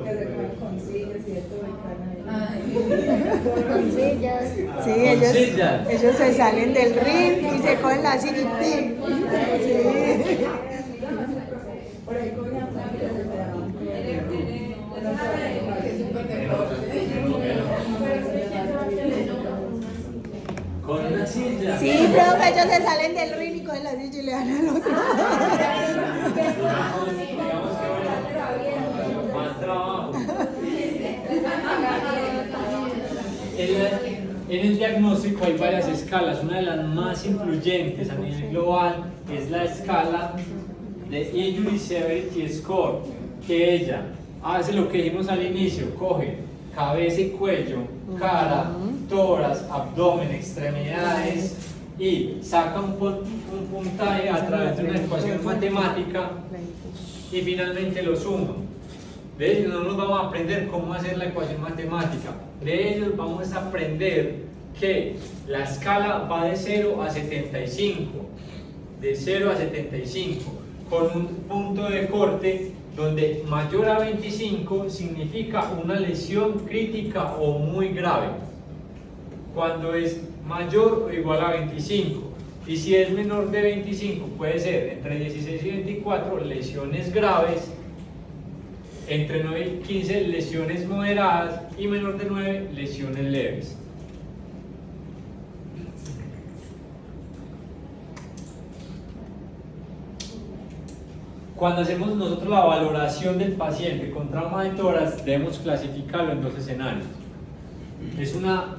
que se comen con sillas y esto de Con sillas. Sí, Con sillas. ellos se salen del ring y se cogen la silla y ¡pim! Sí. por ahí cogían plantas, Con una silla. Sí, profe, ellos se salen del ring y cogen la silla y le dan al otro. Digamos que más trabajo. En el diagnóstico hay varias escalas. Una de las más influyentes a nivel global es la escala de Injury Severity Score, que ella hace lo que dijimos al inicio: coge cabeza y cuello, cara, tórax, abdomen, extremidades, y saca un puntaje a través de una ecuación matemática y finalmente lo suma. De ellos no nos vamos a aprender cómo hacer la ecuación matemática. De ellos vamos a aprender que la escala va de 0 a 75. De 0 a 75. Con un punto de corte donde mayor a 25 significa una lesión crítica o muy grave. Cuando es mayor o igual a 25. Y si es menor de 25 puede ser entre 16 y 24 lesiones graves, entre 9 y 15 lesiones moderadas y menor de 9 lesiones leves. Cuando hacemos nosotros la valoración del paciente con trauma de tórax, debemos clasificarlo en dos escenarios. Es una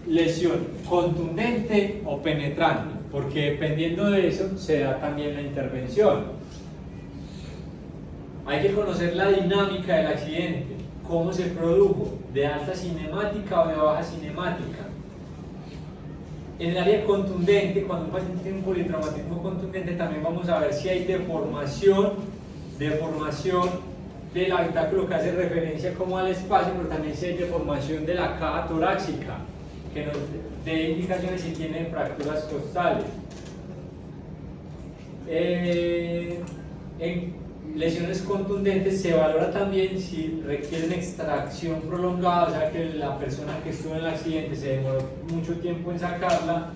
lesión contundente o penetrante, porque dependiendo de eso se da también la intervención. Hay que conocer la dinámica del accidente, cómo se produjo, de alta cinemática o de baja cinemática. En el área contundente, cuando un paciente tiene un politraumatismo contundente, también vamos a ver si hay deformación del habitáculo, que hace referencia como al espacio, pero también si hay deformación de la caja torácica, que nos dé indicaciones si tiene fracturas costales. En lesiones contundentes se valora también si requieren extracción prolongada, o sea que la persona que estuvo en el accidente se demoró mucho tiempo en sacarla,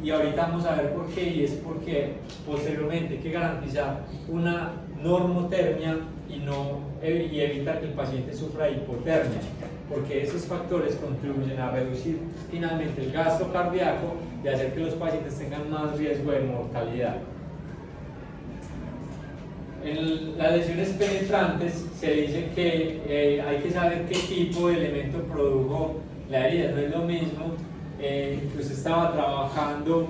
y ahorita vamos a ver por qué, y es porque posteriormente hay que garantizar una normotermia y evitar que el paciente sufra hipotermia, porque esos factores contribuyen a reducir finalmente el gasto cardíaco y hacer que los pacientes tengan más riesgo de mortalidad. En las lesiones penetrantes se dice que hay que saber qué tipo de elemento produjo la herida. No es lo mismo que usted estaba trabajando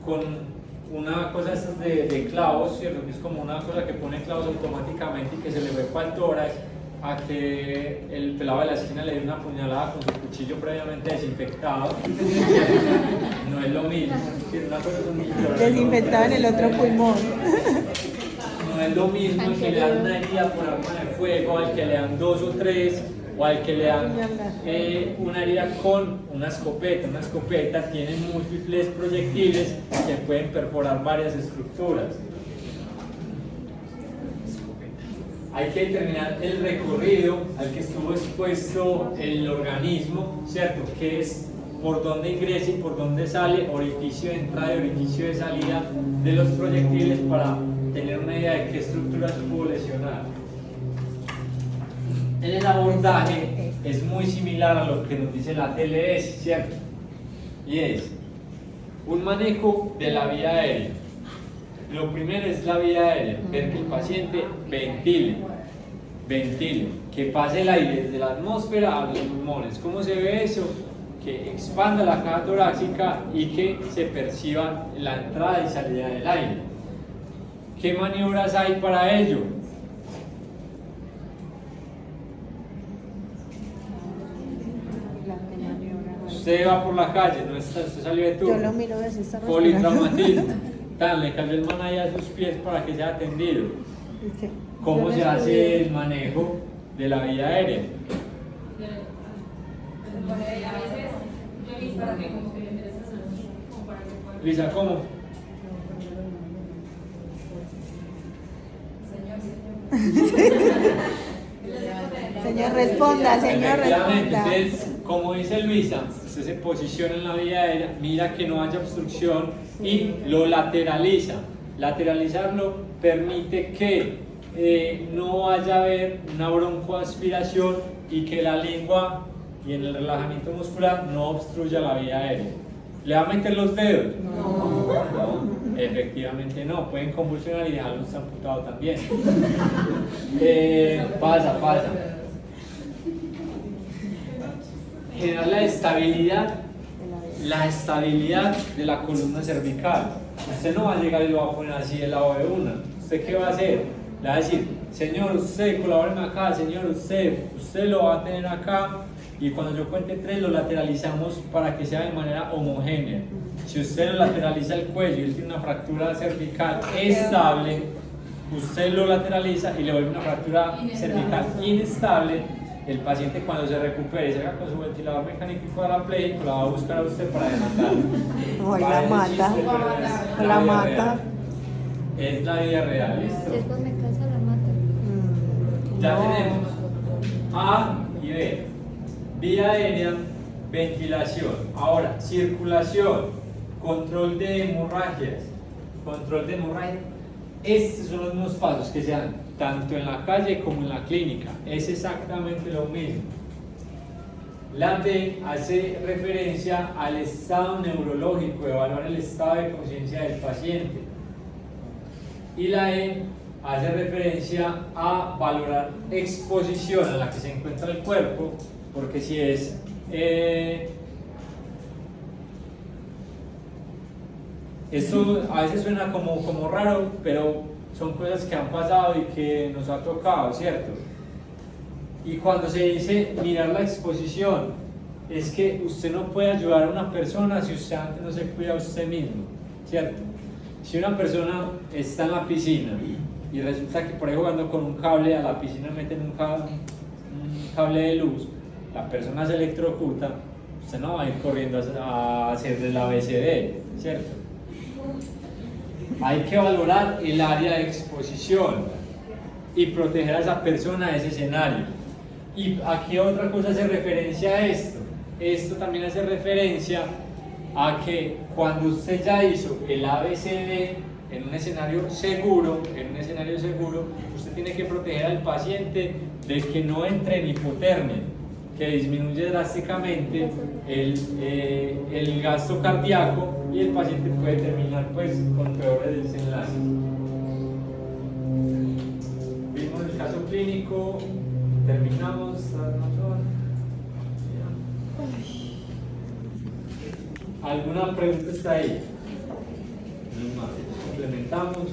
con una cosa de clavos, ¿cierto? Que es como una cosa que pone clavos automáticamente y que se le ve para el tórax, a que el pelado de la esquina le dé una puñalada con su cuchillo previamente desinfectado. No es lo mismo. Una cosa es un Desinfectado en el otro pulmón. No es lo mismo el que le dan una herida por arma de fuego, al que le dan 2 o 3, o al que le dan una herida con una escopeta. Una escopeta tiene múltiples proyectiles que pueden perforar varias estructuras. Hay que determinar el recorrido al que estuvo expuesto el organismo, ¿cierto? Que es por dónde ingresa y por dónde sale, orificio de entrada y orificio de salida de los proyectiles, para tener una idea de qué estructura se pudo lesionar. En el abordaje es muy similar a lo que nos dice la TLS, ¿cierto? Y es un manejo de la vía aérea. lo primero es la vía aérea, ver que el paciente ventile, que pase el aire desde la atmósfera a los pulmones. ¿Cómo se ve eso? Que expanda la caja torácica y que se perciba la entrada y salida del aire. ¿Qué maniobras hay para ello? Usted va por la calle, no está, usted salió de turno. Yo lo miro desde esta Politraumatismo. Tan, le cayó el man ahí a sus pies para que sea atendido. ¿Cómo se hace el manejo de la vía aérea? A veces yo he visto que como que le interesa como para que puedan. Lisa, ¿cómo? Señor, responda, señor, Efectivamente, responda. entonces, como dice Luisa, usted se posiciona en la vía aérea, mira que no haya obstrucción y lo lateraliza. Lateralizarlo permite que no vaya a haber una broncoaspiración y que la lengua y en el relajamiento muscular no obstruya la vía aérea. ¿Le va a meter los dedos? No, efectivamente no. Pueden convulsionar y dejarlo amputado también. Pasa. Generar la estabilidad de la columna cervical. Usted no va a llegar y lo va a poner así del lado de una. ¿Usted qué va a hacer? Le va a decir, señor, usted, colabóreme acá, señor, usted lo va a tener acá. Y cuando yo cuente 3 lo lateralizamos para que sea de manera homogénea. Si usted lo lateraliza el cuello y él tiene una fractura cervical estable, usted lo lateraliza y le vuelve una fractura cervical inestable. El paciente cuando se recupere y se haga con su ventilador mecánico cuadrapléjico la va a buscar a usted para demandar. O la mata. O la mata. Es la vida real, ¿listo? Después me casa la mata. Ya No. tenemos A y B. Vía aérea, ventilación. Ahora, circulación, control de hemorragias. Estos son los mismos pasos que se dan tanto en la calle como en la clínica. Es exactamente lo mismo. La D hace referencia al estado neurológico, evaluar el estado de conciencia del paciente. Y la E hace referencia a valorar exposición a la que se encuentra el cuerpo, porque si es esto a veces suena como raro, pero son cosas que han pasado y que nos ha tocado, ¿cierto? Y cuando se dice mirar la exposición, es que usted no puede ayudar a una persona si usted antes no se cuida a usted mismo, ¿cierto? Si una persona está en la piscina y resulta que por ahí jugando con un cable a la piscina meten un cable de luz, la persona se electrocuta, usted no va a ir corriendo a hacer el ABCD, ¿cierto? Hay que valorar el área de exposición y proteger a esa persona de ese escenario. ¿Y aquí otra cosa hace referencia a esto? Esto también hace referencia a que cuando usted ya hizo el ABCD en un escenario seguro, usted tiene que proteger al paciente de que no entre en hipotermia, que disminuye drásticamente el gasto cardíaco y el paciente puede terminar pues con peores desenlaces. Vimos el caso clínico, terminamos. ¿Alguna pregunta está ahí? No más. Complementamos.